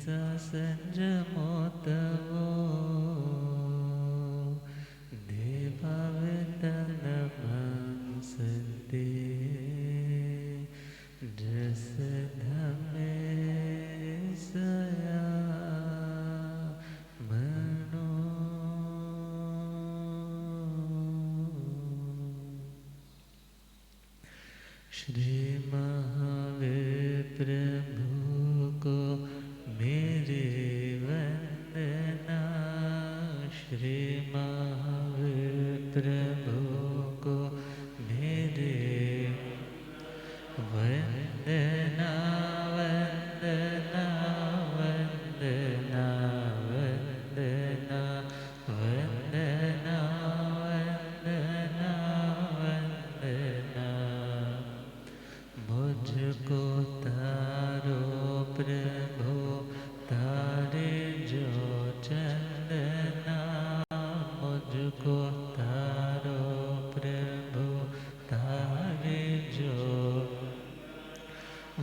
संजमोतवो देवावतनमंसते रसधमे सया मनो। श्री महावीर प्रभु को मेरे वंदना। श्री महावीर प्रभु को मेरे वंदना वंदना वंदना वंदना वंदना वंदना वंदना। मुझको तारो प्रभु तारे जो चंदना। मुझको तारो प्रभु तारे जो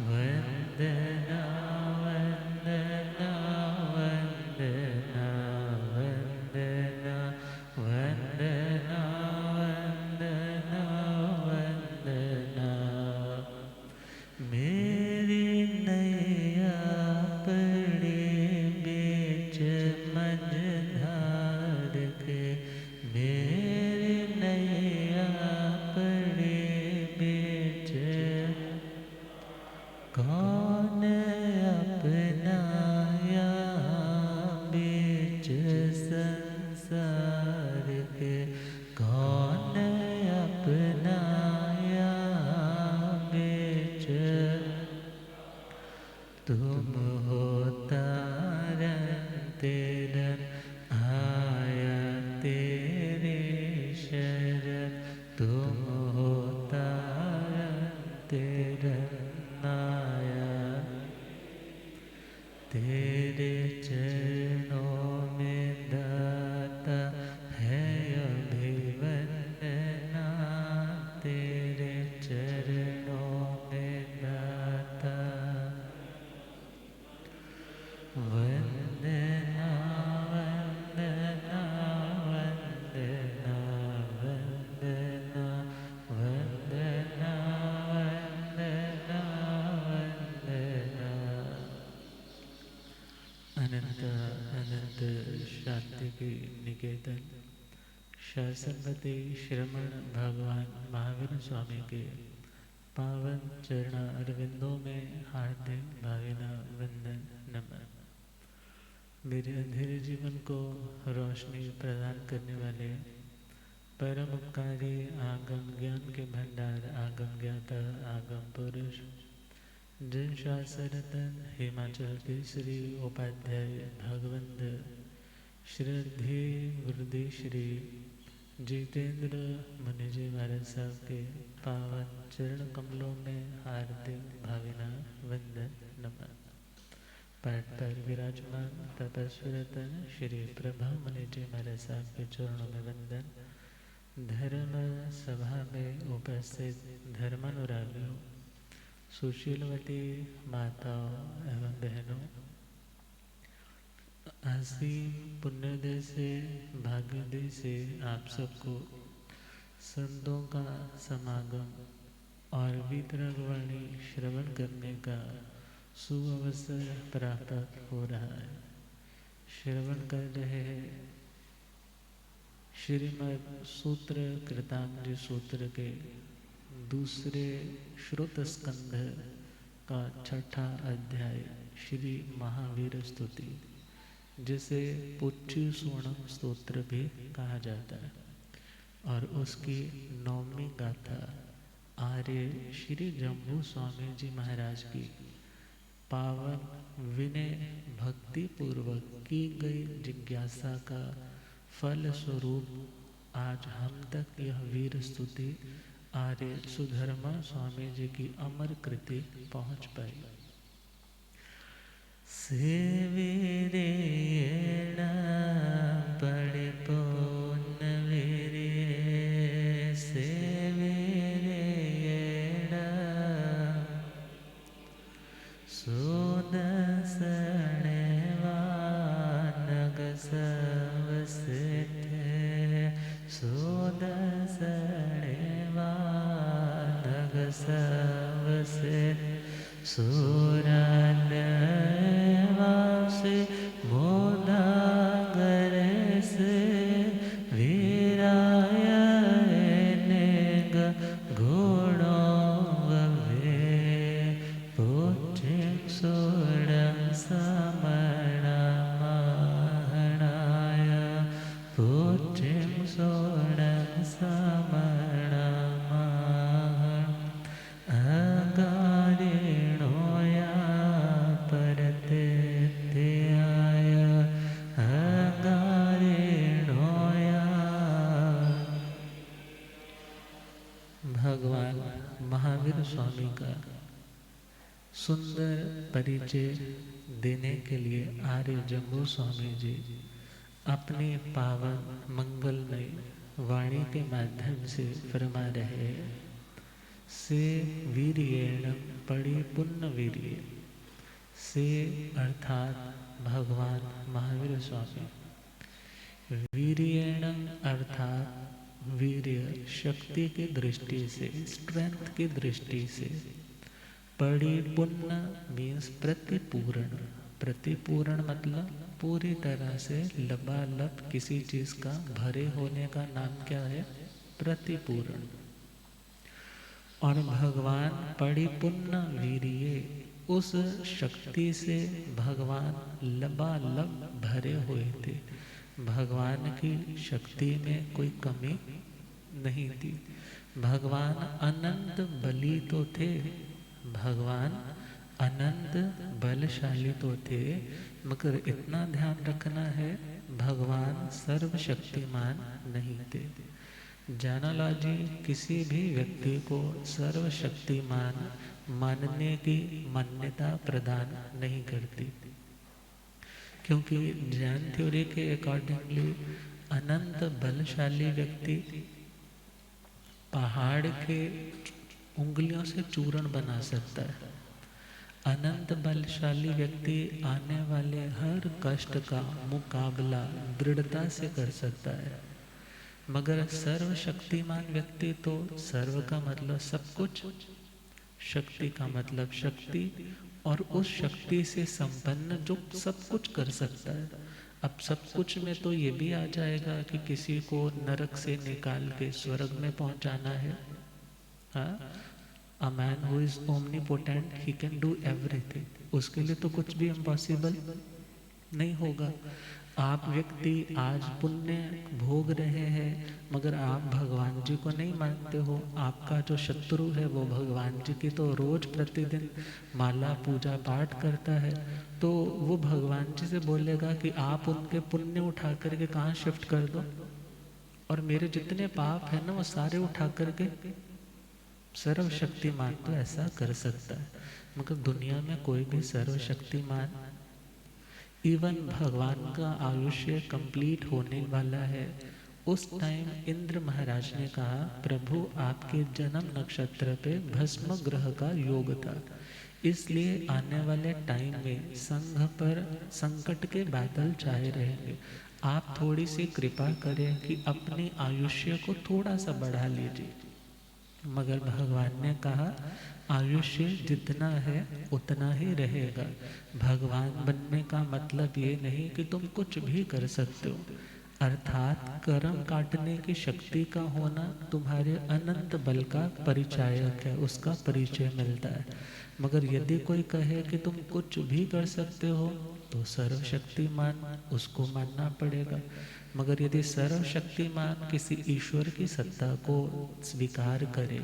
वंदना वंदना वंदना वंदना वंदना वंदना वंदना। मेरी नैया पड़ी बीच मझधार के। मेरी नैया पड़ी बीच कौन अपना यहाँ बीच संसार के। कौन अपना यहाँ बीच। तुम हो तारन तेरन आया तेरे शरण। तुम हो तारन तेरन आया तेरे चरणों में दाता है अभिवंदना। तेरे चरणों में दाता वंदना वंदना वंदना वंदना वंदना वंदना वंदना। अनंत अनंत शांति की निकेतन शासनपति श्रमण भगवान महावीर स्वामी के पावन चरण अरविंदों में हार्दिक भावना वंदन नमन। मेरे अंधेरे जीवन को रोशनी प्रदान करने वाले परम उपकारी आगम ज्ञान के भंडार आगम ज्ञाता आगम पुरुष जन शासरतन हिमाचल केसरी उपाध्याय भगवंत श्रद्धे गुरुदेव श्री जितेंद्र मुनि जी महाराज साहब के पावन चरण कमलों में हार्दिक भावना वंदन नमन। पाठ पर विराजमान तपस्विरतन श्री प्रभा मुनि जी महाराज साहब के चरणों में वंदन। धर्म सभा में उपस्थित धर्मानुरागियों, सुशीलवती माताओं एवं बहनों, असीम पुण्योदय से भाग्योदय से आप सबको संतों का समागम और वितरकवाणी श्रवण करने का सुअवसर प्राप्त हो रहा है। श्रवण कर रहे हैं श्रीमद् सूत्र कृतांजलि सूत्र के दूसरे श्रुत स्कंध का छठा अध्याय श्री महावीर स्तुति, जिसे पुच्छु सूणम स्तोत्र भी कहा जाता है, और उसकी नौवीं गाथा आर्य श्री जम्बू स्वामी जी महाराज की पावन विनय भक्ति पूर्वक की गई जिज्ञासा का फल स्वरूप आज हम तक यह वीर स्तुति आर्य सुधर्मा स्वामी जी की अमर कृति पहुँच पाई। सेवीरेण परिपूर्णवीर्ये सेवीरेण सुदर्शने सवसिथे सुदसणेवा नग सवसिथ सुरनवासी मोदागरे से वीराय नेग गुणोवे पुत्रिं सुरं समणमहणाय पुत्रिं सुरं समणमहण अगारिणोया परतेत्याय अगारिणोया। भगवान महावीर स्वामी का सुंदर परिचय देने के लिए आर्य जम्बू स्वामी जी अपनी पावन मंगलमय वाणी के माध्यम से फरमा रहे हैं। से वीर्येण परिपूर्ण वीर्य से अर्थात भगवान महावीर स्वामी वीर्येण अर्थात वीर्य शक्ति की दृष्टि से स्ट्रेंथ की दृष्टि से परिपूर्ण मीन्स प्रतिपूर्ण प्रतिपूर्ण मतलब पूरी तरह से लबालब किसी चीज का भरे होने का नाम क्या है प्रतिपूर्ण। और भगवान परिपूर्ण वीर्य उस शक्ति से भगवान लबालब भरे हुए थे। भगवान की शक्ति में कोई कमी नहीं थी। भगवान अनंत बली तो थे, भगवान अनंत बलशाली तो थे, मगर इतना ध्यान रखना है भगवान सर्वशक्तिमान नहीं थे। जानोलॉजी किसी भी व्यक्ति को सर्वशक्तिमान मानने की मान्यता प्रदान नहीं करती, क्योंकि जैन थ्योरी के अकॉर्डिंगली अनंत बलशाली व्यक्ति पहाड़ के उंगलियों से चूर्ण बना सकता है। अनंत बलशाली व्यक्ति आने वाले हर कष्ट का मुकाबला दृढ़ता से कर सकता है, मगर सर्वशक्तिमान व्यक्ति तो सर्व का मतलब सब कुछ, शक्ति का मतलब शक्ति, और उस शक्ति से संपन्न जो सब कुछ कर सकता है। अब सब कुछ में तो ये भी आ जाएगा कि किसी को नरक से निकाल के स्वर्ग में पहुंचाना है। हाँ, A man who is omnipotent, he can do everything. उसके लिए तो कुछ भी इम्पॉसिबल नहीं होगा। आप व्यक्ति आज पुण्य भोग रहे हैं, मगर आप भगवान जी को नहीं मानते हो। आपका जो शत्रु है वो भगवान जी की तो रोज प्रतिदिन माला पूजा पाठ करता है, तो वो भगवान जी से बोलेगा कि आप उनके पुण्य उठा करके कहाँ शिफ्ट कर दो, और मेरे जितने पाप है ना वो सारे उठा करके। सर्वशक्तिमान तो ऐसा कर सकता है, मगर दुनिया में कोई भी सर्वशक्तिमान, इवन भगवान का आयुष्य कंप्लीट होने वाला है, उस टाइम इंद्र महाराज ने कहा प्रभु आपके जन्म नक्षत्र पे भस्म ग्रह का योग था, इसलिए आने वाले टाइम में संघ पर संकट के बादल छाए रहेंगे। आप थोड़ी सी कृपा करें कि अपने आयुष्य को थोड़ा सा बढ़ा लीजिए। मगर भगवान ने कहा आयुष्य जितना है उतना ही रहेगा। भगवान बनने का मतलब ये नहीं कि तुम कुछ भी कर सकते हो, अर्थात कर्म काटने की शक्ति का होना तुम्हारे अनंत बल का परिचायक है, उसका परिचय मिलता है। मगर यदि कोई कहे कि तुम कुछ भी कर सकते हो तो सर्वशक्तिमान उसको मानना पड़ेगा। मगर यदि सर्वशक्तिमान किसी ईश्वर की सत्ता को स्वीकार करे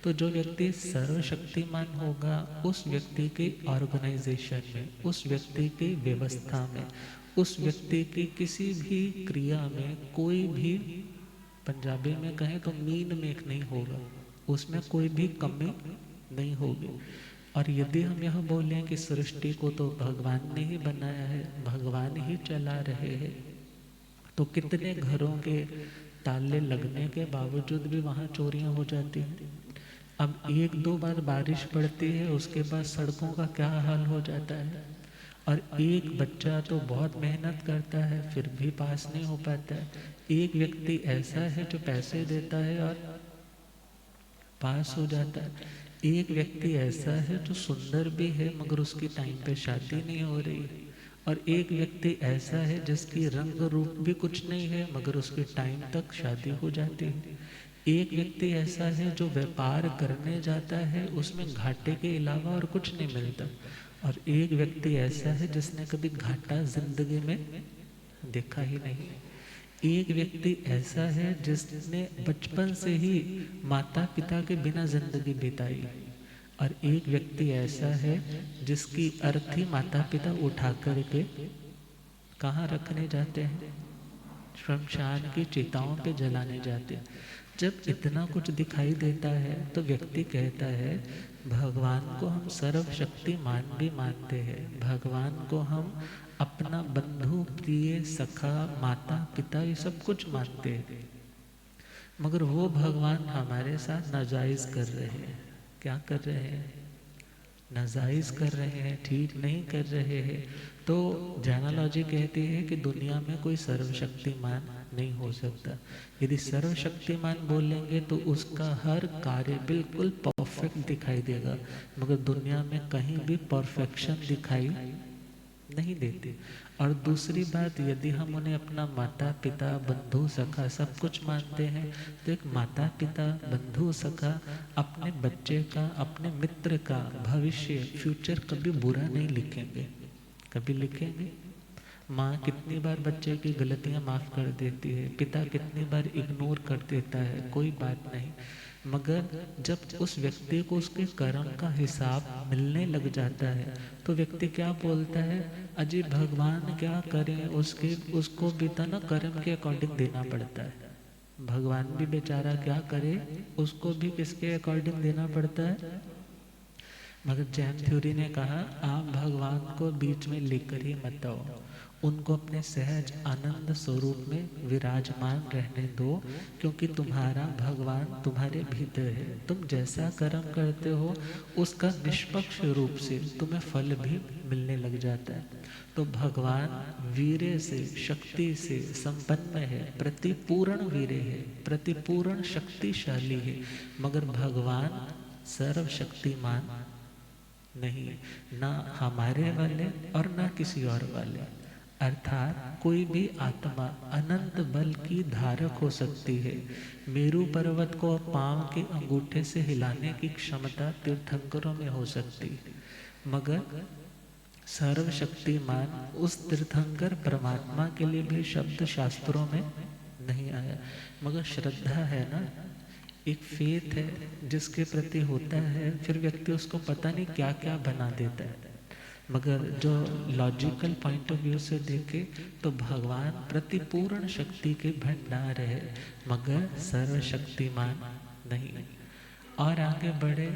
तो जो व्यक्ति सर्वशक्तिमान होगा उस व्यक्ति के ऑर्गेनाइजेशन में, उस व्यक्ति की व्यवस्था में, उस व्यक्ति की किसी भी क्रिया में कोई भी, पंजाबी में कहें तो मीन मेक नहीं होगा, उसमें कोई भी कमी नहीं होगी। और यदि हम यह बोलें कि सृष्टि को तो भगवान ने ही बनाया है, भगवान ही चला रहे हैं, तो कितने घरों के ताले लगने के बावजूद भी वहाँ चोरियाँ हो जाती हैं। अब एक दो बार बारिश पड़ती है, उसके बाद सड़कों का क्या हाल हो जाता है। और एक बच्चा तो बहुत मेहनत करता है फिर भी पास नहीं हो पाता है। एक व्यक्ति ऐसा है जो पैसे देता है और पास हो जाता है। एक व्यक्ति ऐसा है जो सुंदर भी है मगर उसकी टाइम पे शादी नहीं हो रही है। और एक व्यक्ति ऐसा है जिसकी रंग रूप भी कुछ नहीं है मगर उसकी टाइम तक शादी हो जाती है। एक व्यक्ति ऐसा है जो व्यापार करने जाता है, उसमें घाटे के अलावा और कुछ नहीं मिलता। और एक व्यक्ति ऐसा है जिसने कभी घाटा जिंदगी में देखा ही नहीं। एक व्यक्ति ऐसा है जिसने बचपन से ही माता पिता के बिना जिंदगी बिताई। और एक व्यक्ति ऐसा है जिसकी अर्थी माता पिता उठा करके कहाँ रखने जाते हैं? श्मशान की चिताओं पे जलाने जाते हैं। जब इतना कुछ दिखाई देता है तो व्यक्ति कहता है भगवान को हम सर्वशक्तिमान भी मानते हैं, भगवान को हम अपना बंधु प्रिय सखा माता पिता ये सब कुछ मानते हैं, मगर वो भगवान हमारे साथ नाजायज कर रहे हैं। क्या कर रहे हैं? नाजायज कर रहे हैं, ठीक नहीं कर रहे हैं। तो जैनोलॉजी कहती है कि दुनिया में कोई सर्वशक्तिमान नहीं हो सकता। यदि सर्वशक्तिमान बोलेंगे तो उसका हर कार्य बिल्कुल परफेक्ट दिखाई देगा, मगर दुनिया में कहीं भी परफेक्शन दिखाई नहीं देते। और दूसरी बात, यदि हम उन्हें अपना माता पिता बंधु सखा सब कुछ मानते हैं तो एक माता पिता बंधु सखा अपने बच्चे का, अपने मित्र का भविष्य फ्यूचर कभी बुरा नहीं लिखेंगे। कभी लिखेंगे? माँ कितनी बार बच्चे की गलतियाँ माफ़ कर देती है, पिता कितनी बार इग्नोर कर देता है, कोई बात नहीं। मगर जब उस व्यक्ति को उसके कर्म का हिसाब मिलने लग जाता है तो व्यक्ति क्या बोलता है, अजी भगवान क्या करें, उसको भी तो ना कर्म के अकॉर्डिंग देना पड़ता है। भगवान भी बेचारा क्या करे, उसको भी किसके अकॉर्डिंग देना पड़ता है। मगर जैन थ्योरी ने कहा आप भगवान को बीच में लेकर ही मत आओ, उनको अपने सहज आनंद स्वरूप में विराजमान रहने दो, क्योंकि तुम्हारा भगवान तुम्हारे भीतर है। तुम जैसा कर्म करते हो उसका निष्पक्ष रूप से तुम्हें फल भी मिलने लग जाता है। तो भगवान वीर्य से शक्ति से संपन्न है, प्रतिपूर्ण वीर्य है, प्रतिपूर्ण शक्तिशाली है, मगर भगवान सर्वशक्तिमान नहीं, ना हमारे वाले और ना किसी और वाले। अर्थात कोई भी आत्मा अनंत बल की धारक हो सकती है। मेरू पर्वत को पांव के अंगूठे से हिलाने की क्षमता तीर्थंकरों में हो सकती है, मगर सर्वशक्तिमान उस तीर्थंकर परमात्मा के लिए भी शब्द शास्त्रों में नहीं आया। मगर श्रद्धा है ना, एक फेथ है जिसके प्रति होता है, फिर व्यक्ति उसको पता नहीं क्या क्या बना देता है। मगर जो लॉजिकल पॉइंट ऑफ व्यू से देखे तो भगवान प्रतिपूर्ण शक्ति के भंडार है, मगर सर्वशक्तिमान नहीं। और आगे बढ़े,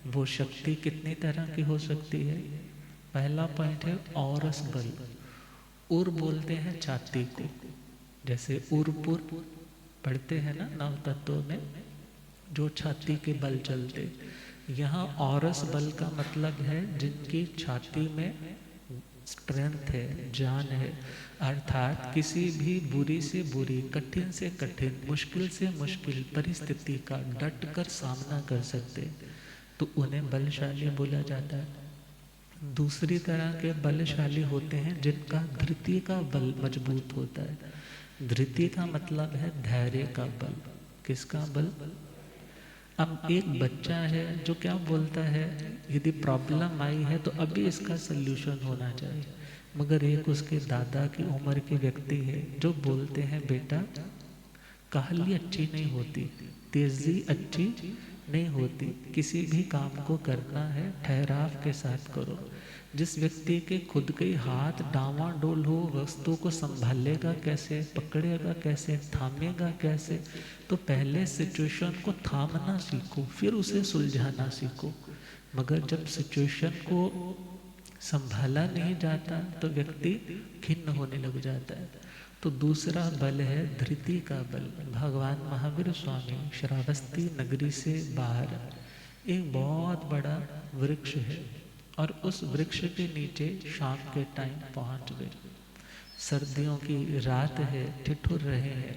वो शक्ति कितनी तरह की हो सकती है। पहला पॉइंट है औरस बल। उर बोलते हैं छाती को, जैसे उरपुर पढ़ते हैं ना नव तत्वों में, जो छाती के बल चलते। यहाँ औरस बल का मतलब है जिनकी छाती में स्ट्रेंथ है, जान है, अर्थात किसी भी बुरी से बुरी, कठिन से कठिन, मुश्किल से मुश्किल परिस्थिति का डट कर सामना कर सकते, तो उन्हें बलशाली बोला जाता है। दूसरी तरह के बलशाली होते हैं जिनका धृति का बल मजबूत होता है। धृति का मतलब है धैर्य का बल। किसका बल? अब एक बच्चा है जो क्या बोलता है, यदि प्रॉब्लम आई है तो अभी इसका सल्यूशन होना चाहिए, मगर एक उसके दादा की उम्र के व्यक्ति है जो बोलते हैं बेटा काहली अच्छी नहीं होती, तेजी अच्छी नहीं होती, किसी भी काम को करना है ठहराव के साथ करो। जिस व्यक्ति के खुद के हाथ डावाडोल हो, वस्तु को संभालेगा कैसे, पकड़ेगा कैसे, थामेगा कैसे, तो पहले सिचुएशन को थामना सीखो, फिर उसे सुलझाना सीखो। मगर जब सिचुएशन को संभाला नहीं जाता तो व्यक्ति खिन्न होने लग जाता है। तो दूसरा बल है धृति का बल। भगवान महावीर स्वामी श्रावस्ती नगरी से बाहर एक बहुत बड़ा वृक्ष है, और उस वृक्ष के नीचे शाम के टाइम पहुंच गए। सर्दियों की रात है, ठिठुर रहे हैं,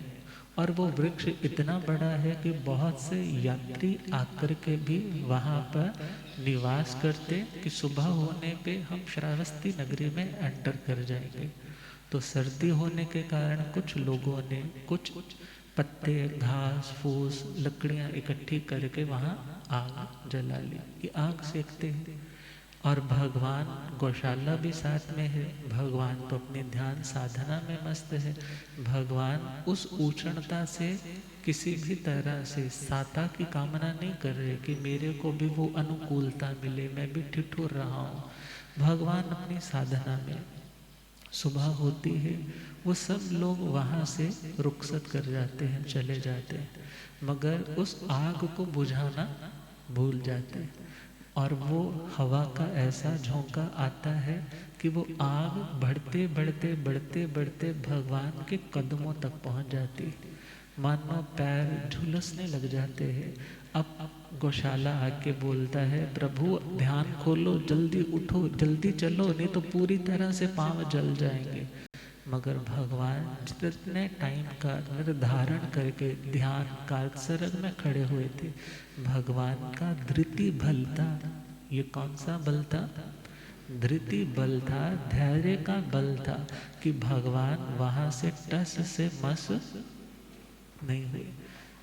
और वो वृक्ष इतना बड़ा है कि बहुत से यात्री आकर के भी वहाँ पर निवास करते कि सुबह होने पे हम श्रावस्ती नगरी में एंटर कर जाएंगे। तो सर्दी होने के कारण कुछ लोगों ने कुछ पत्ते, घास फूस, लकड़ियाँ इकट्ठी करके वहाँ आग जला ली कि आग सेकते हैं। और भगवान गौशाला भी साथ में है, भगवान तो अपने ध्यान साधना में मस्त है। भगवान उस उष्णता से किसी भी तरह से साता की कामना नहीं कर रहे कि मेरे को भी वो अनुकूलता मिले, मैं भी ठिठुर रहा हूँ। भगवान अपनी साधना में, सुबह होती है वो सब लोग वहाँ से रुखसत कर जाते हैं, चले जाते हैं, मगर उस आग को बुझाना भूल जाते हैं। और वो हवा का ऐसा झोंका आता है कि वो आग बढ़ते बढ़ते बढ़ते बढ़ते भगवान के कदमों तक पहुंच जाती है, मानो पैर झुलसने लग जाते हैं। अब गौशाला आके बोलता है, प्रभु ध्यान खोलो, जल्दी उठो, जल्दी चलो, नहीं तो पूरी तरह से पांव जल जाएंगे। मगर भगवान जितने टाइम का निर्धारण करके ध्यान कारसरग में खड़े हुए थे, भगवान का धृति बल था। ये कौन सा बल था? धृति बल था, धैर्य का बल था कि भगवान वहां से टस से मस नहीं हुए।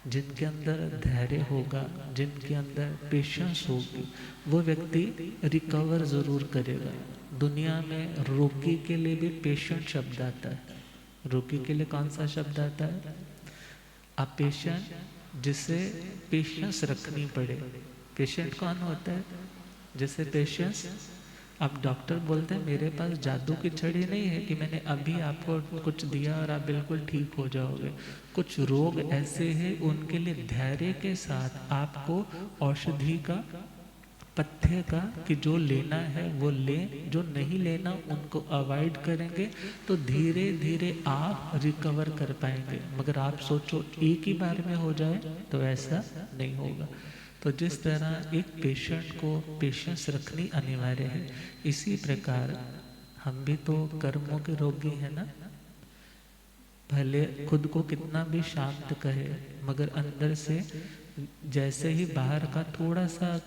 जिनके अंदर धैर्य होगा, जिनके अंदर पेशेंस होगी, वो व्यक्ति रिकवर जरूर करेगा। दुनिया में रोगी के लिए भी पेशेंट शब्द आता है। रोगी के लिए कौन सा शब्द आता है? अब पेशेंट, जिसे पेशेंस रखनी पड़े। पेशेंट कौन होता है? जिसे पेशेंस, अब डॉक्टर बोलते हैं मेरे पास जादू की छड़ी नहीं है कि मैंने अभी आपको कुछ दिया और आप बिल्कुल ठीक हो जाओगे। कुछ रोग ऐसे हैं उनके लिए धैर्य के साथ आपको औषधि का, पथ्य का, कि जो लेना है वो लें, जो नहीं लेना उनको अवॉइड करेंगे तो धीरे धीरे आप रिकवर कर पाएंगे। मगर आप सोचो एक ही बार में हो जाए तो ऐसा नहीं होगा। तो जिस तरह एक पेशेंट को पेशेंस रखनी अनिवार्य है, इसी प्रकार हम भी तो कर्मों के रोगी हैं ना। भले खुद को कितना भी शांत कहे, मगर अंदर से जैसे ही बाहर का थोड़ा सा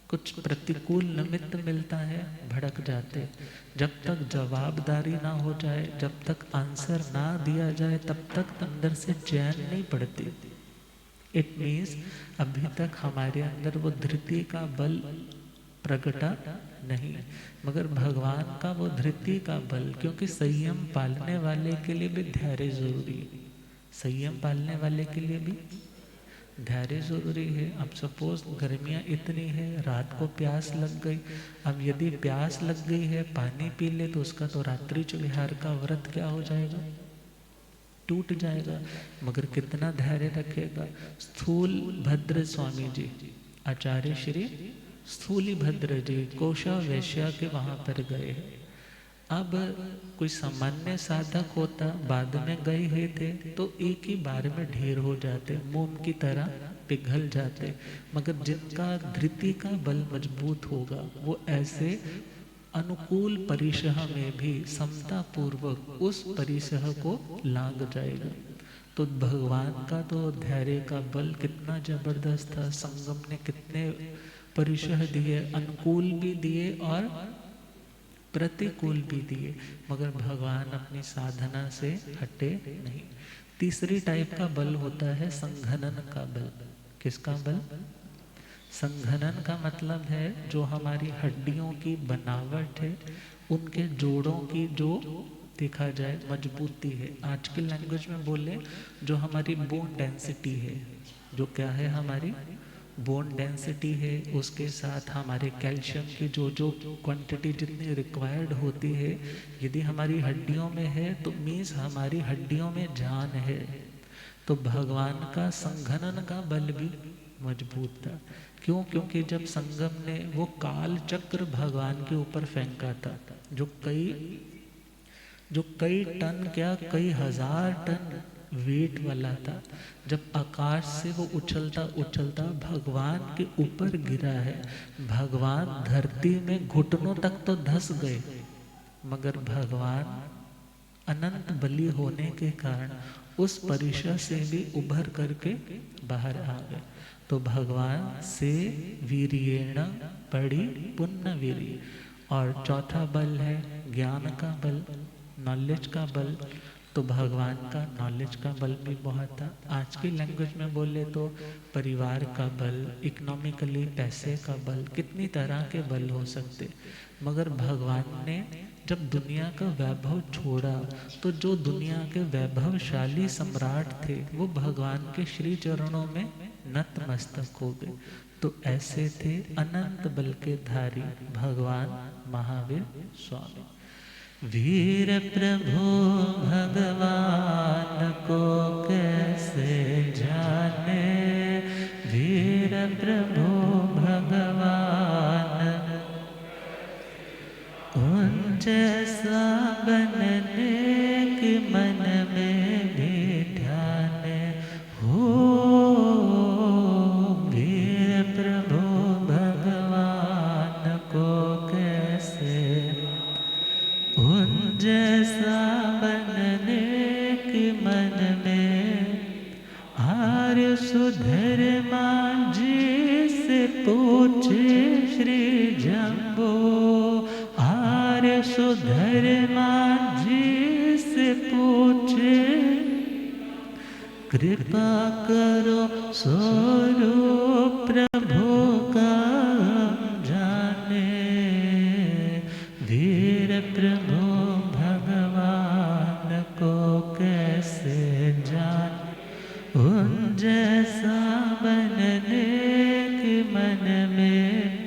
कुछ प्रतिकूल निमित्त मिलता है भड़क जाते। जब तक जवाबदारी ना हो जाए, जब तक आंसर ना दिया जाए, तब तक अंदर से चैन नहीं पड़ती। इट मीन्स अभी तक हमारे अंदर वो धृति का बल प्रगटा नहीं, मगर भगवान का वो धृति का बल, क्योंकि संयम पालने वाले के लिए भी धैर्य जरूरी है। संयम पालने वाले के लिए भी धैर्य जरूरी है। अब सपोज गर्मियाँ इतनी है, रात को प्यास लग गई, अब यदि प्यास लग गई है पानी पी ले तो उसका तो रात्रि विहार का व्रत क्या हो जाएगा? टूट जाएगा। मगर कितना धैर्य रखेगा। स्थूल भद्र स्वामी जी, आचार्य श्री स्थूली भद्र जी कोशा वैश्या के वहां पर गए। अब कोई सामान्य साधक होता, बाद में गए हुए थे तो एक ही बार में ढेर हो जाते, मोम की तरह पिघल जाते। मगर जिनका धृति का बल मजबूत होगा वो ऐसे अनुकूल परिसह में भी समता पूर्वक उस परिसह को लांग जाएगा। तो भगवान का तो धैर्य का बल कितना जबरदस्त था। संगम ने कितने परिसह दिए, अनुकूल भी दिए और प्रतिकूल भी दिए, मगर भगवान अपनी साधना से हटे नहीं। तीसरी टाइप का बल होता है संघनन का बल। किसका बल? संघनन का मतलब है जो हमारी हड्डियों की बनावट है, उनके जोड़ों की जो देखा जाए मजबूती है। आज की लैंग्वेज में बोले जो हमारी बोन डेंसिटी है, जो क्या है हमारी बोन डेंसिटी है, उसके साथ हमारे कैल्शियम की जो जो क्वांटिटी जितनी रिक्वायर्ड होती है, यदि हमारी हड्डियों में है तो मीन्स हमारी हड्डियों में जान है। तो भगवान का संघनन का बल भी मजबूत था। क्यों? क्योंकि जब संगम ने वो काल चक्र भगवान के ऊपर फेंका था, जो कई टन क्या कई हजार टन वेट वाला था। जब आकाश से वो उछलता उछलता भगवान के ऊपर गिरा है, भगवान धरती में घुटनों तक तो धंस गए, मगर भगवान अनंत बलि होने के कारण उस परिसर से भी उभर करके बाहर आ गए। तो भगवान से वीर्येण पड़ी पुण्य वीर्य। और चौथा बल है ज्ञान का बल, नॉलेज का बल। तो भगवान का नॉलेज का बल भी बहुत था। आज की लैंग्वेज में बोले तो परिवार का बल, इकोनॉमिकली पैसे का बल, कितनी तरह के बल हो सकते। मगर भगवान ने जब दुनिया का वैभव छोड़ा तो जो दुनिया के वैभवशाली सम्राट थे वो भगवान के श्री चरणों में नतमस्तक हो गए। तो ऐसे थे अनंत बल के धारी भगवान महावीर स्वामी। वीर प्रभु भगवान को कैसे जाने, वीर प्रभु भगवान उन जैसा बनने के मन में भी ध्यान हो। वीर प्रभु भगवान को कैसे उन जैसा बनने के मन में। आर्य सुधर्मा जी से पूछे श्री जम्बो, आर्य सुधर्मा जी से पूछे कृपा करो स्वरूप प्रभु का जाने। वीर प्रभु भगवान को कैसे जान, उन जैसा बनने के मन में।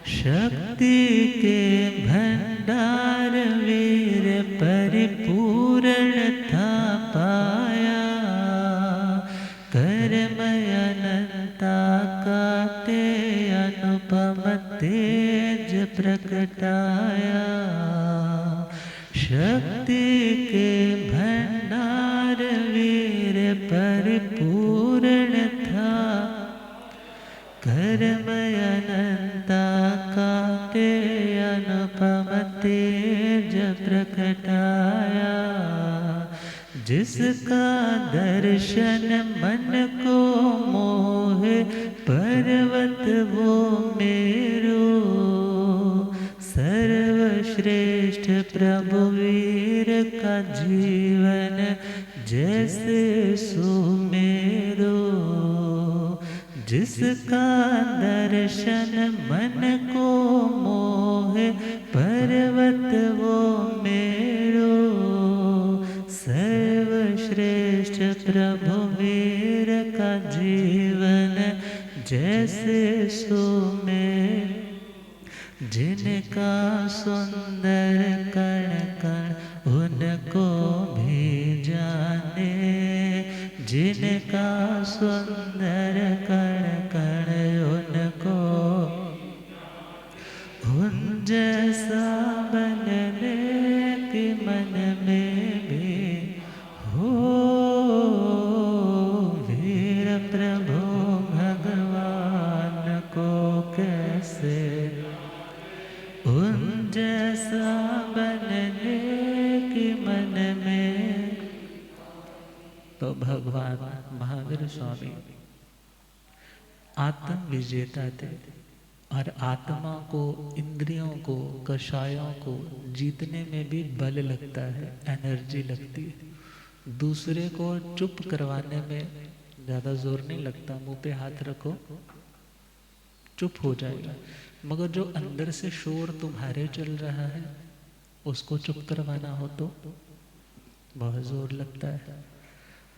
शक्ति के भंडार वीर परिपूर्ण था पाया, कर्म अनंता का ते अनुपम तेज प्रकटाया। शक्ति के भंडार वीर परिपूर्ण था, कर्म अनंता का ते अनुपम तेज प्रकटाया। जिसका दर्शन मन को मोहे पर्वत वो मेरो, सर्वश्रेष्ठ प्रभु वीर का जीवन जैसे सुमेरो। जिसका दर्शन मन को मोहे पर्वत वो मेरो, सर्वश्रेष्ठ प्रभु वीर का जीवन जैसे सुमेर। जिनका सुंदर कण कण उनको भी जाने, जिनका सुंदर कण कण उनको उन जैसा बनने के मन में भी हो। वीर प्रभु भगवान को कैसे उन जैसा बनने के मन में। तो भगवान महावीर स्वामी आत्म विजेता थे और आत्मा को, इंद्रियों को, कषायों को जीतने में भी बल लगता है, एनर्जी लगती है। दूसरे को चुप करवाने में ज़्यादा जोर नहीं लगता, मुंह पे हाथ रखो चुप हो जाएगा। मगर जो अंदर से शोर तुम्हारे चल रहा है उसको चुप करवाना हो तो बहुत जोर लगता है।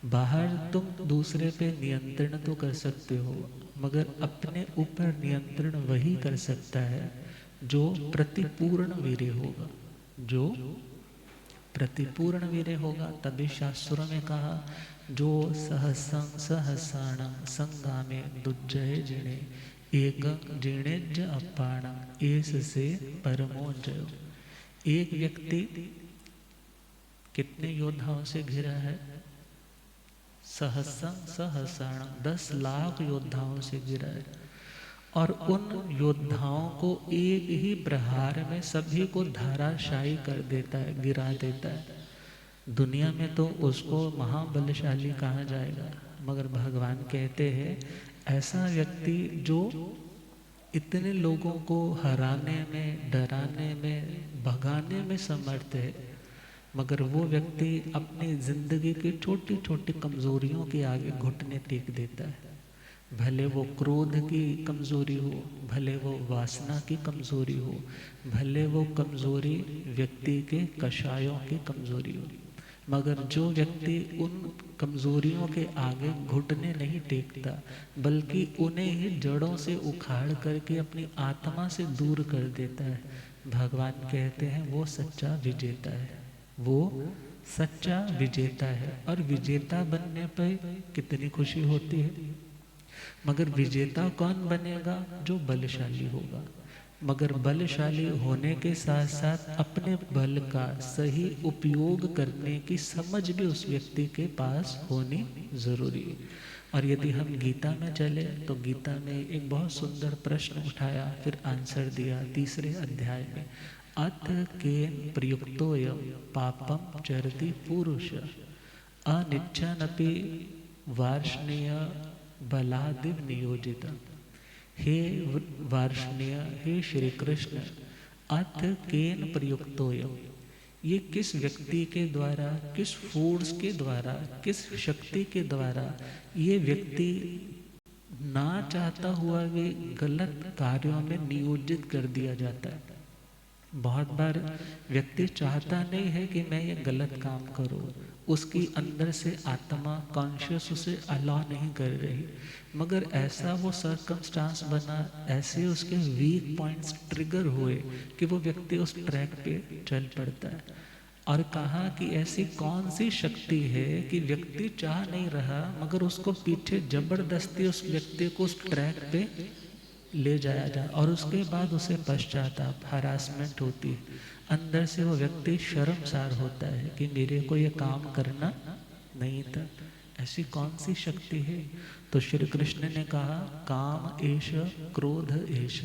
बाहर तुम दूसरे पे नियंत्रण तो कर सकते हो, मगर अपने ऊपर नियंत्रण वही कर सकता है जो प्रतिपूर्ण वीर्य होगा। जो प्रतिपूर्ण वीर्य होगा, तभी शास्त्रों में कहा जो सहसंग सहसाणं संगामे दुज्जय जिणे एकं जिणेज अपाणं एस से परमो जयो। एक व्यक्ति कितने योद्धाओं से घिरा है? सहस्रम सहस्राणम 10 लाख योद्धाओं से गिरा है। और उन योद्धाओं को एक ही प्रहार में सभी को धाराशायी कर देता है, गिरा देता है। दुनिया में तो उसको महाबलशाली कहा जाएगा, मगर भगवान कहते हैं ऐसा व्यक्ति जो इतने लोगों को हराने में, डराने में, भगाने में समर्थ है, मगर वो व्यक्ति अपनी जिंदगी की छोटी छोटी कमजोरियों के आगे घुटने टेक देता है। भले वो क्रोध की कमजोरी हो, भले वो वासना की कमजोरी हो, भले वो कमजोरी व्यक्ति के कषायों की कमजोरी हो, मगर जो व्यक्ति उन कमजोरियों के आगे घुटने नहीं टेकता, बल्कि उन्हें ही जड़ों से उखाड़ करके अपनी आत्मा से दूर कर देता है, भगवान कहते हैं वो सच्चा विजेता है, वो सच्चा विजेता है। और विजेता बनने पर कितनी खुशी होती है। मगर विजेता कौन बनेगा? जो बलशाली होगा। मगर बलशाली होने के साथ साथ अपने बल का सही उपयोग करने की समझ भी उस व्यक्ति के पास होनी जरूरी है। और यदि हम गीता में चले तो गीता में एक बहुत सुंदर प्रश्न उठाया, फिर आंसर दिया 3रे अध्याय में। अथ केन प्रयुक्तोऽयं पापम चरति पुरुष अनिच्छन्नपि वार्ष्णेय बलादिव नियोजित। हे वार्ष्णेय, हे श्री कृष्ण, अथ केन प्रयुक्तोऽयं, ये किस व्यक्ति के द्वारा, किस फोर्स के द्वारा, किस शक्ति के द्वारा ये व्यक्ति ना चाहता हुआ भी गलत कार्यों में नियोजित कर दिया जाता है। बहुत बार व्यक्ति चाहता नहीं है कि मैं ये गलत काम करूं, उसकी अंदर से आत्मा कॉन्शियस उसे अलाउ नहीं कर रही, मगर ऐसा वो सर्कमस्टांस बना, ऐसे उसके वीक पॉइंट्स ट्रिगर हुए कि वो व्यक्ति उस ट्रैक पे चल पड़ता है। और कहा कि ऐसी कौन सी शक्ति है कि व्यक्ति चाह नहीं रहा, मगर उसको पीछे जबरदस्ती उस व्यक्ति को उस ट्रैक पे ले जाया जाए, और उसके बाद उसे पश्चाताप, हरासमेंट होती है, अंदर से वो व्यक्ति शर्मसार होता है कि मेरे को ये काम करना नहीं था। ऐसी कौन सी शक्ति है? तो श्री कृष्ण ने कहा, काम एष, क्रोध एष,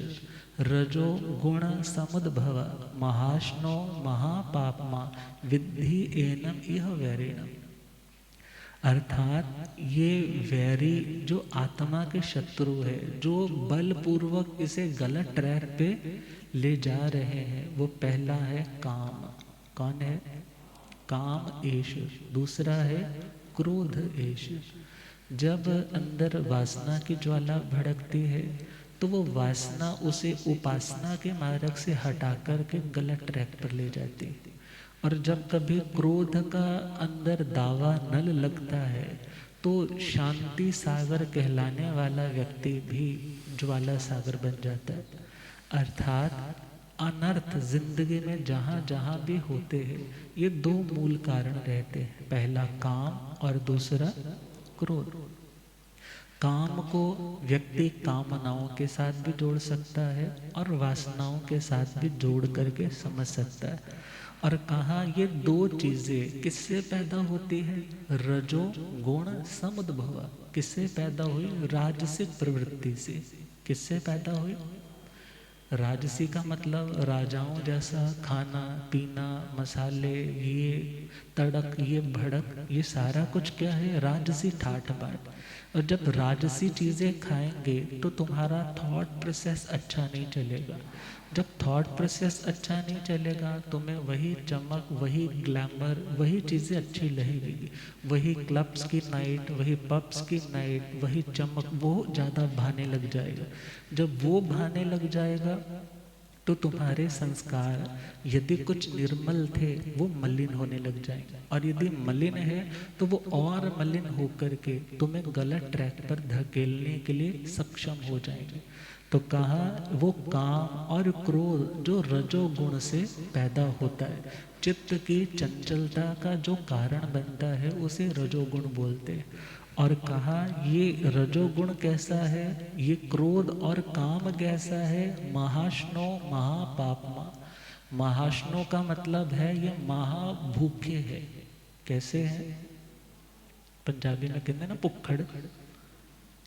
रजो गुण समुद्भव, महाश्नो महापापमा, विद्धि एनम इह वैरिणम। अर्थात ये वैरी जो आत्मा के शत्रु है, जो बलपूर्वक इसे गलत ट्रैक पे ले जा रहे हैं, वो पहला है काम। कौन है? काम एष। दूसरा है क्रोध एष। जब अंदर वासना की ज्वाला भड़कती है तो वो वासना उसे उपासना के मार्ग से हटा करके गलत ट्रैक पर ले जाती है। और जब कभी क्रोध का अंदर दावा नल लगता है तो शांति सागर कहलाने वाला व्यक्ति भी ज्वाला सागर बन जाता है। अर्थात अनर्थ जिंदगी में जहाँ जहाँ भी होते हैं, ये 2 मूल कारण रहते हैं, पहला काम और दूसरा क्रोध। काम को व्यक्ति कामनाओं के साथ भी जोड़ सकता है और वासनाओं के साथ भी जोड़ करके समझ सकता है। और कहा ये 2 चीजें किससे पैदा होती है? रजो गुण समुद्भव। किससे पैदा हुई? राजसिक प्रवृत्ति से। किससे पैदा हुई? राजसी का मतलब राजाओं जैसा खाना पीना, मसाले, ये तड़क, ये भड़क, ये सारा कुछ क्या है? राजसी ठाठ बाट। और जब राजसी चीज़ें खाएंगे तो तुम्हारा थॉट प्रोसेस अच्छा नहीं चलेगा। जब थॉट प्रोसेस अच्छा नहीं चलेगा, तुम्हें वही चमक, वही ग्लैमर, वही चीज़ें अच्छी लगेगी, वही क्लब्स की नाइट, वही पब्स की नाइट, वही चमक, वो ज़्यादा भाने लग जाएगा। जब वो भाने लग जाएगा तो तुम्हारे संस्कार यदि कुछ निर्मल थे वो मलिन होने लग जाएंगे, और यदि मलिन है तो वो और मलिन होकर के तुम्हें गलत ट्रैक पर धकेलने के लिए सक्षम हो जाएंगे। तो कहा वो काम और क्रोध जो रजोगुण से पैदा होता है, चित्त की चंचलता का जो कारण बनता है, उसे रजोगुण बोलते हैं। और कहा ये रजोगुण कैसा है, ये क्रोध और काम कैसा है? महाश्नो महापापमा। महाश्नो का मतलब है ये महाभूखे है। कैसे है? पंजाबी में कहते हैं ना पुक्खड़।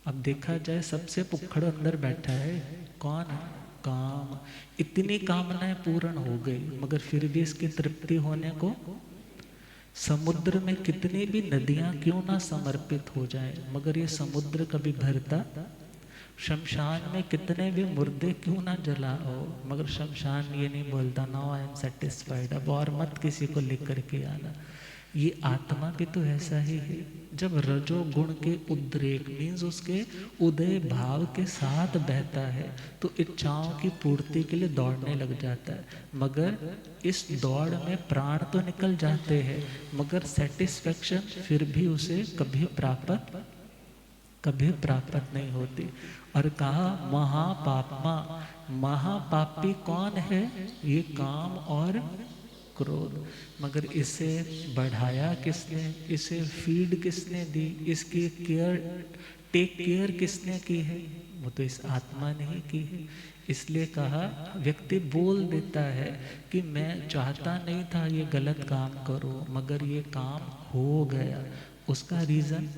अब देखा जाए सबसे पुक्खड़ अंदर बैठा है कौन है? काम। इतनी कामनाएं पूर्ण हो गई मगर फिर भी इसकी तृप्ति होने को, समुद्र में कितनी भी नदियां क्यों ना समर्पित हो जाए मगर ये समुद्र कभी भरता, शमशान में कितने भी मुर्दे क्यों ना जलाओ मगर शमशान ये नहीं बोलता नाउ आई एम सेटिस्फाइड, अब और मत किसी को लेकर के आना। ये आत्मा भी तो ऐसा ही है, जब रजोगुण के उद्रेक मीन्स उसके उदय भाव के साथ बहता है तो इच्छाओं की पूर्ति के लिए दौड़ने लग जाता है, मगर इस दौड़ में प्राण तो निकल जाते हैं मगर सेटिस्फेक्शन फिर भी उसे कभी प्राप्त नहीं होती। और कहा महापापमा, महापापी कौन है? ये काम और क्रोध। मगर इसे बढ़ाया किसने, इसे फीड किसने दी, इसकी टेक केयर किसने की है? वो तो इस आत्मा ने ही की है। इसलिए कहा व्यक्ति बोल देता है कि मैं चाहता नहीं था ये गलत काम करो मगर ये काम हो गया। उसका रीजन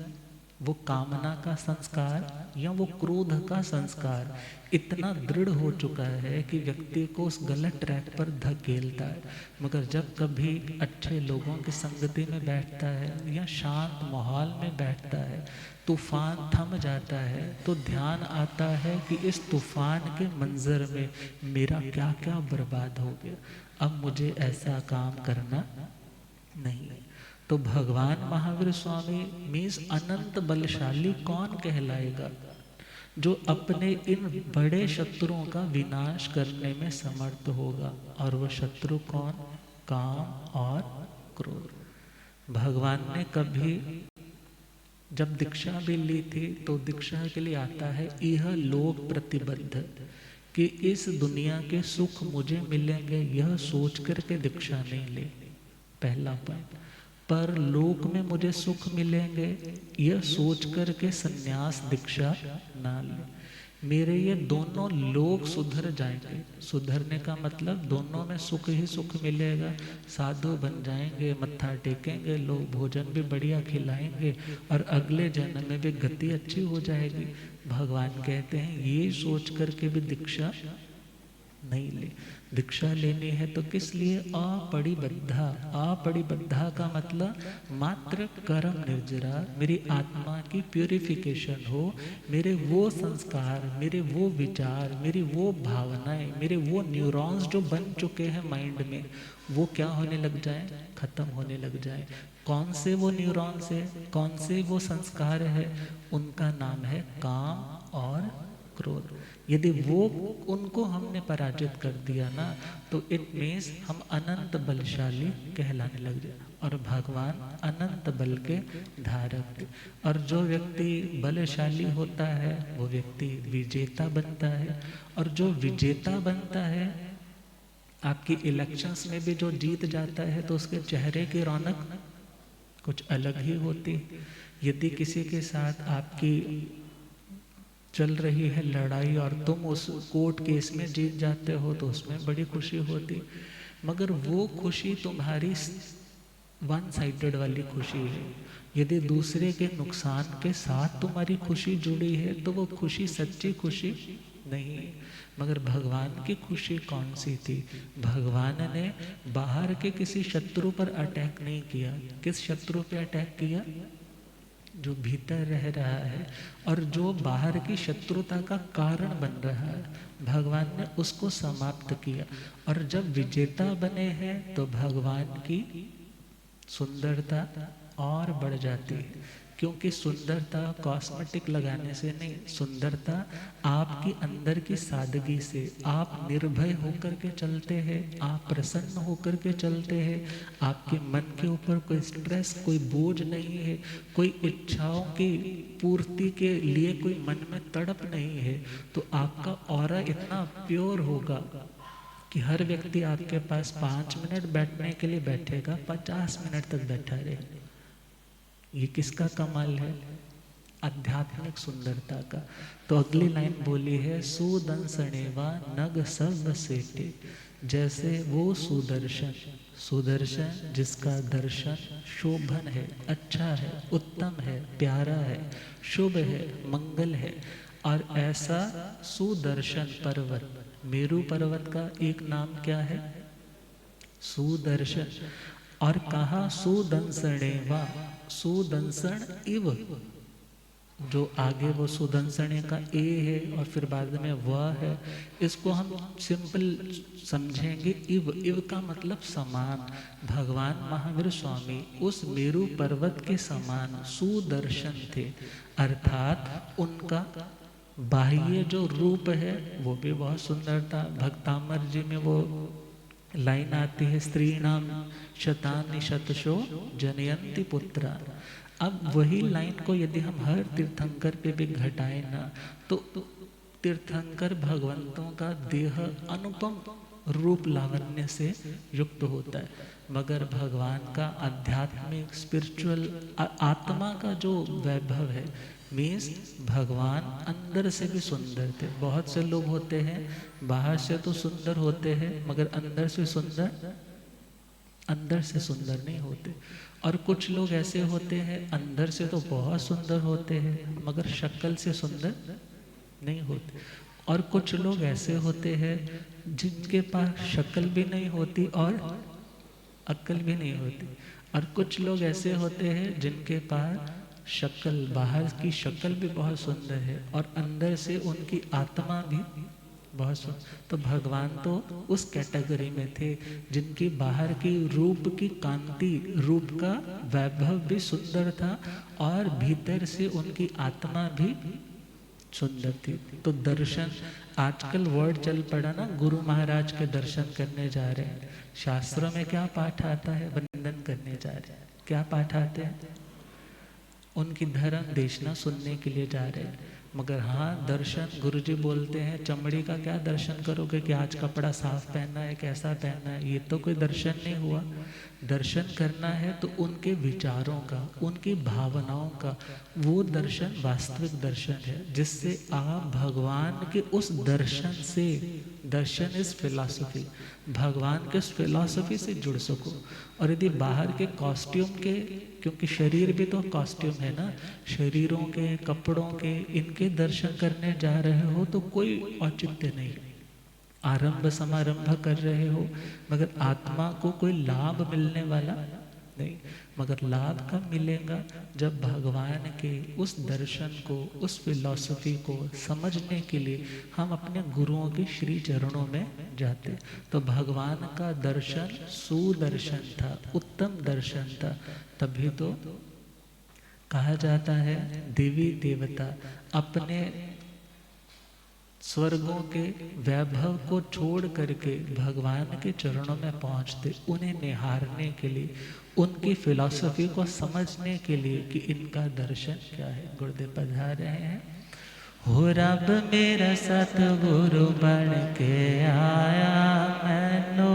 वो कामना का संस्कार या वो क्रोध का संस्कार इतना दृढ़ हो चुका है कि व्यक्ति को उस गलत ट्रैक पर धकेलता है। मगर जब कभी अच्छे लोगों की संगति में बैठता है या शांत माहौल में बैठता है, तूफान थम जाता है तो ध्यान आता है कि इस तूफान के मंजर में मेरा क्या क्या बर्बाद हो गया, अब मुझे ऐसा काम करना नहीं। तो भगवान महावीर स्वामी मीन्स अनंत बलशाली कौन कहलाएगा? जो अपने इन बड़े शत्रुओं का विनाश करने में समर्थ होगा। और वह शत्रु कौन? काम और क्रोध। भगवान ने कभी जब दीक्षा भी ली थी तो दीक्षा के लिए आता है यह लोक प्रतिबद्ध कि इस दुनिया के सुख मुझे मिलेंगे यह सोच करके दीक्षा नहीं ले, पहला पॉइंट। पर लोक में मुझे सुख मिलेंगे यह सोच करके संन्यास दीक्षा ना ले। मेरे ये दोनों लोग सुधर जाएंगे, सुधरने का मतलब दोनों में सुख ही सुख मिलेगा। साधु बन जाएंगे, मत्था टेकेंगे, लोग भोजन भी बढ़िया खिलाएंगे और अगले जन्म में भी गति अच्छी हो जाएगी। भगवान कहते हैं ये सोच करके भी दीक्षा नहीं ले। दीक्षा लेनी है तो किस लिए? अपरिबद्धा। अपरिबद्धा का मतलब मात्र कर्म निर्जरा, मेरी आत्मा की प्यूरिफिकेशन हो, मेरे वो संस्कार, मेरे वो विचार, मेरी वो भावनाएं, मेरे वो न्यूरॉन्स जो बन चुके हैं माइंड में वो क्या होने लग जाए? खत्म होने लग जाए। कौन से वो न्यूरॉन्स है, कौन से वो संस्कार है? उनका नाम है काम और क्रोध। यदि वो उनको हमने पराजित कर दिया ना तो इट मीन्स हम अनंत बलशाली कहलाने लग जाए और भगवान अनंत बल के धारक। और जो व्यक्ति बलशाली होता है वो व्यक्ति विजेता बनता है। और जो विजेता बनता है, आपकी इलेक्शंस में भी जो जीत जाता है तो उसके चेहरे की रौनक कुछ अलग ही होती। यदि किसी के साथ आपकी चल रही है लड़ाई और तुम उस कोर्ट केस में जीत जाते हो तो उसमें बड़ी खुशी होती, मगर वो खुशी तुम्हारी वन साइडेड वाली खुशी है। यदि दूसरे के नुकसान के साथ तुम्हारी खुशी जुड़ी है तो वो खुशी सच्ची खुशी नहीं है। मगर भगवान की खुशी कौन सी थी? भगवान ने बाहर के किसी शत्रु पर अटैक नहीं किया। किस शत्रु पे अटैक किया? जो भीतर रह रहा है और जो बाहर की शत्रुता का कारण बन रहा है, भगवान ने उसको समाप्त किया। और जब विजेता बने हैं तो भगवान की सुंदरता और बढ़ जाती है। क्योंकि सुंदरता कॉस्मेटिक लगाने से नहीं, सुंदरता आपकी अंदर की सादगी से। आप निर्भय होकर के चलते हैं, आप प्रसन्न होकर के चलते हैं, आपके मन के ऊपर कोई स्ट्रेस, कोई बोझ नहीं है, कोई इच्छाओं की पूर्ति के लिए कोई मन में तड़प नहीं है, तो आपका ऑरा इतना प्योर होगा कि हर व्यक्ति आपके पास 5 मिनट बैठने के लिए बैठेगा, 50 मिनट तक बैठा रहे। ये किसका कमाल है? आध्यात्मिक सुंदरता का। तो अगली लाइन बोली है सुदंसणेवा नग सर्व सेटे, जैसे वो सुदर्शन, सुदर्शन जिसका दर्शन शोभन है, अच्छा है, उत्तम है, प्यारा है, शुभ है, मंगल है। और ऐसा सुदर्शन पर्वत, मेरू पर्वत का एक नाम क्या है? सुदर्शन। और कहा सुदंसणे वा, सुदंसण इव, जो आगे वो सुदंसणे का ए है और फिर बाद में वह है, इसको हम सिंपल समझेंगे इव। इव का मतलब समान। भगवान महावीर स्वामी उस मेरू पर्वत के समान सुदर्शन थे, अर्थात उनका बाह्य जो रूप है वो भी बहुत सुंदर था। भक्तामर जी में वो लाइन आती है, स्त्री नाम शतानि शतशो जनयंती पुत्रा। अब वही लाइन को यदि हम हर तीर्थंकर पे भी घटाए ना, तो तीर्थंकर भगवंतों का देह अनुपम रूप लावण्य से युक्त होता है, मगर भगवान का आध्यात्मिक स्पिरिचुअल आत्मा का जो वैभव है, मीन्स भगवान अंदर से भी सुंदर थे। बहुत से लोग होते हैं बाहर से तो सुंदर होते हैं मगर अंदर से सुंदर नहीं होते। और कुछ लोग ऐसे होते हैं अंदर से तो बहुत सुंदर होते हैं मगर शक्ल से सुंदर नहीं होते। और कुछ लोग ऐसे होते हैं जिनके पास शक्ल भी नहीं होती और अक्ल भी नहीं होती। और कुछ लोग ऐसे होते हैं जिनके पास शक्ल, बाहर की शक्ल भी बहुत सुंदर है और अंदर से उनकी आत्मा भी बहुत सुंदर। तो भगवान तो उस कैटेगरी में थे जिनकी बाहर की रूप की कांति, रूप का वैभव भी सुंदर था और भीतर से उनकी आत्मा भी सुंदर थी। तो दर्शन, आजकल वर्ड चल पड़ा ना, गुरु महाराज के दर्शन करने जा रहे हैं। शास्त्रों में क्या पाठ आता है? वंदन करने जा रहे हैं। क्या पाठ आते हैं? उनकी धर्म देशना सुनने के लिए जा रहे हैं। मगर हाँ, दर्शन गुरुजी बोलते हैं चमड़ी का क्या दर्शन करोगे कि आज कपड़ा साफ पहनना है, कैसा पहनना है, ये तो कोई दर्शन नहीं हुआ। दर्शन करना है तो उनके विचारों का, उनकी भावनाओं का, वो दर्शन वास्तविक दर्शन है जिससे आप भगवान के उस दर्शन से, दर्शन इज फिलॉसफी, भगवान के उस फिलॉसफी से जुड़ सको। और यदि बाहर के कॉस्ट्यूम के, क्योंकि शरीर भी तो कॉस्ट्यूम है ना, शरीरों के, कपड़ों के, इनके दर्शन करने जा रहे हो तो कोई औचित्य नहीं। आरंभ समारंभ कर रहे हो मगर आत्मा को कोई लाभ मिलने वाला नहीं। मगर लाभ कब मिलेगा? जब भगवान के उस दर्शन को, उस फिलॉसफी को समझने के लिए हम अपने गुरुओं के श्री चरणों में जाते। तो भगवान का दर्शन सुदर्शन था, उत्तम दर्शन था। तभी तो कहा जाता है देवी देवता अपने स्वर्गों के वैभव को छोड़ करके भगवान के चरणों में पहुंचते, उन्हें निहारने के लिए, उनकी फिलॉसफी को समझने के लिए कि इनका दर्शन क्या है। गुरुदेव पधार रहे हैं। हो रब मेरा सतगुरु बन के आया मैनो,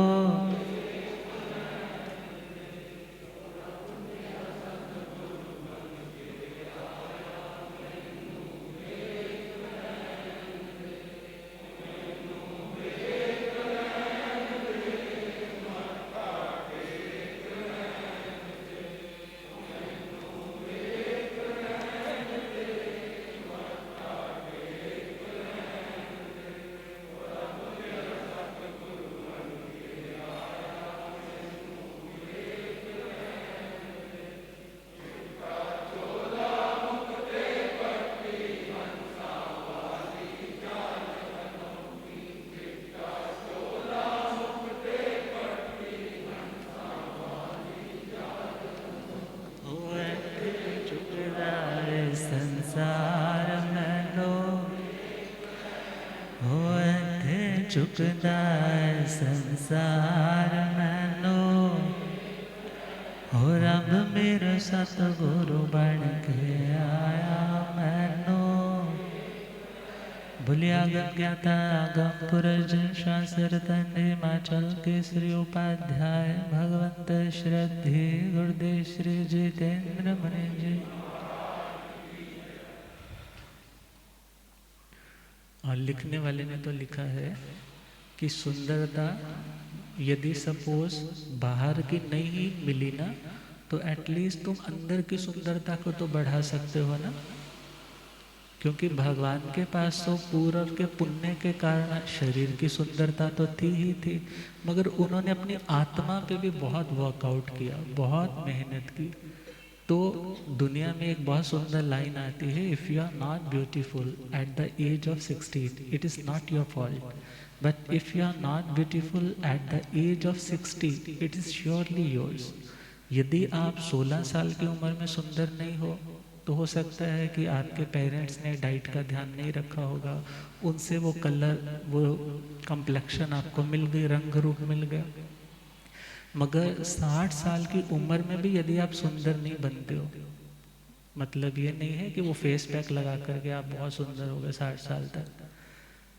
चुकदा संसार मैनो, हो रब मेरा सतगुरु बन के आया मैनो। बोलिया गम ज्ञाता गम पुरज शास्त्र तंडे हिमाचल केसरी उपाध्याय भगवंत श्रद्धे गुरुदेव श्री जितेंद्र मुनि जी। और लिखने वाले ने तो लिखा है कि सुंदरता यदि सपोज बाहर की नहीं मिली ना, तो एटलीस्ट तुम अंदर की सुंदरता को तो बढ़ा सकते हो ना। क्योंकि भगवान के पास तो पूर्व के पुण्य के कारण शरीर की सुंदरता तो थी ही थी, मगर उन्होंने अपनी आत्मा पे भी बहुत वर्कआउट किया, बहुत मेहनत की। तो दुनिया में एक बहुत सुंदर लाइन आती है, if you are not beautiful at the age of 16 it is not your fault, but if you are not beautiful at the age of 60 it is surely yours. यदि आप 16 साल की उम्र में सुंदर नहीं हो, तो हो सकता है कि आपके पेरेंट्स ने डाइट का ध्यान नहीं रखा होगा, उनसे वो कलर, वो कम्प्लेक्शन आपको मिल गई, रंग रूप मिल गया। मगर 60 साल की उम्र में भी यदि आप सुंदर नहीं बनते हो, मतलब ये नहीं है कि वो फेस पैक लगा करके आप बहुत सुंदर हो गए 60 साल तक।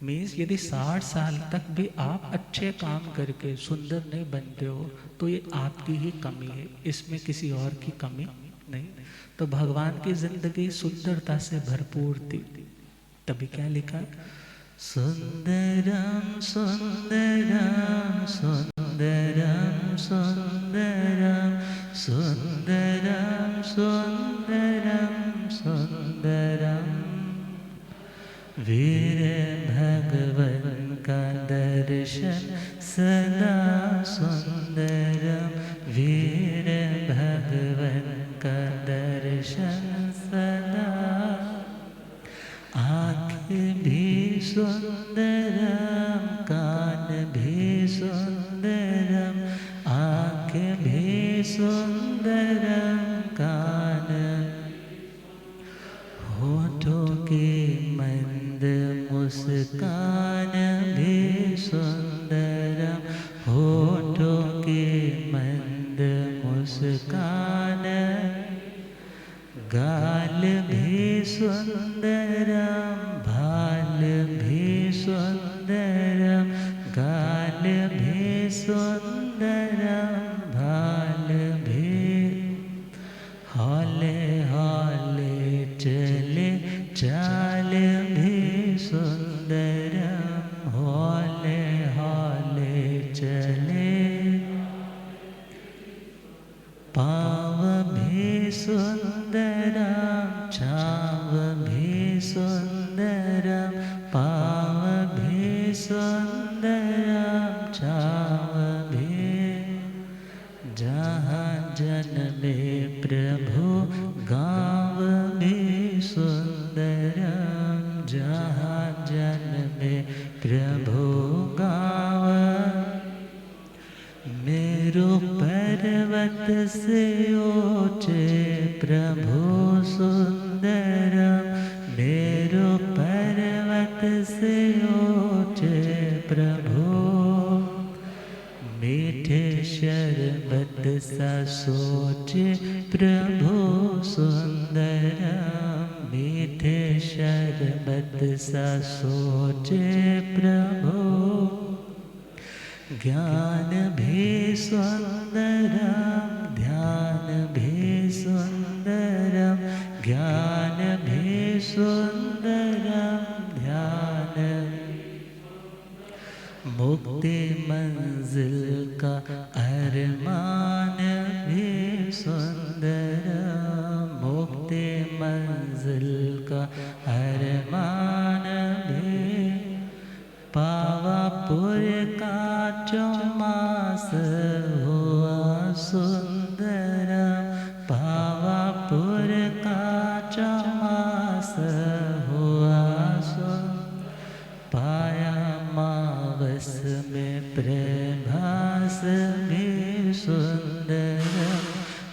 मीन्स यदि 60 साल तक भी आप अच्छे काम करके सुंदर नहीं बनते हो, तो ये आपकी ही कमी है, इसमें किसी और की कमी नहीं। तो भगवान की जिंदगी सुंदरता से भरपूर थी। तभी क्या लिखा, सुंदरम सुंदरम सुंदरम सुंदरम सुंदरम सुंदरम सुंदरम। वीर भगवान का दर्शन सदा सुंदरम, वीर भगवान का दर्शन सदा। आँख भी सुंदरम, कान भी सुंदरम, आँख भी सुंदरम, कान, होठों की मंद मुस्कान भी सुंदरम, होठों की मंद मुस्कान, गाल भी सुंदरम, भाल भी सुंदरम, गाल भी सुंदरम, भाल भी। हौले हौले चले चाल भी सुंदरम, हौले हौले चले, पाँव भी सुंदरम, छाव भी सुंदरम, पाँव भी सुंदरम, छाव भी। जहाँ जन्मे प्रभु गाँव भी सुंदरम, जहाँ जन्मे प्रभु गाँव। मेरु पर्वत से ऊंचे प्रभु सुंदरम, मेरु पर्वत से ऊंचे प्रभु। मीठे शरबत सा सोचे प्रभु सुंदरम, मीठे शरबत सा सोचे प्रभु। ज्ञान भी सुंदरम, ध्यान भी सुंदरम, ज्ञान भी सुंदरम, ध्यान। मुक्ति मंजिल का अरमान भी सुंदरम, मुक्ति मंजिल का अरमान भी। पावापुर का चौमास हुआ सुंदरम, पावापुर का चौमास हुआ सुंदर। पाया मावस में प्रभास भी सुंदरम,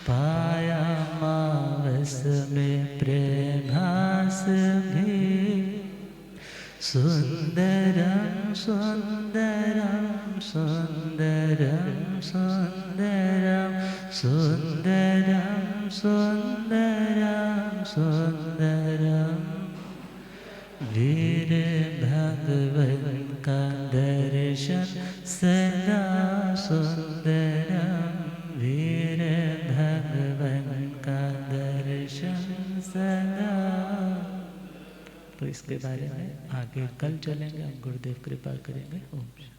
पाया मावस में प्रभास भी सुंदरम सुंदरम सुंदरम सुंदरम सुंदरम सुंदरम सुंदरम। वीर भगवान का दर्शन सदा सुंदरम, वीर भगवान का दर्शन सदा। तो इसके बारे में आगे कल चलेंगे, हम गुरुदेव कृपा करेंगे। ओम शांति।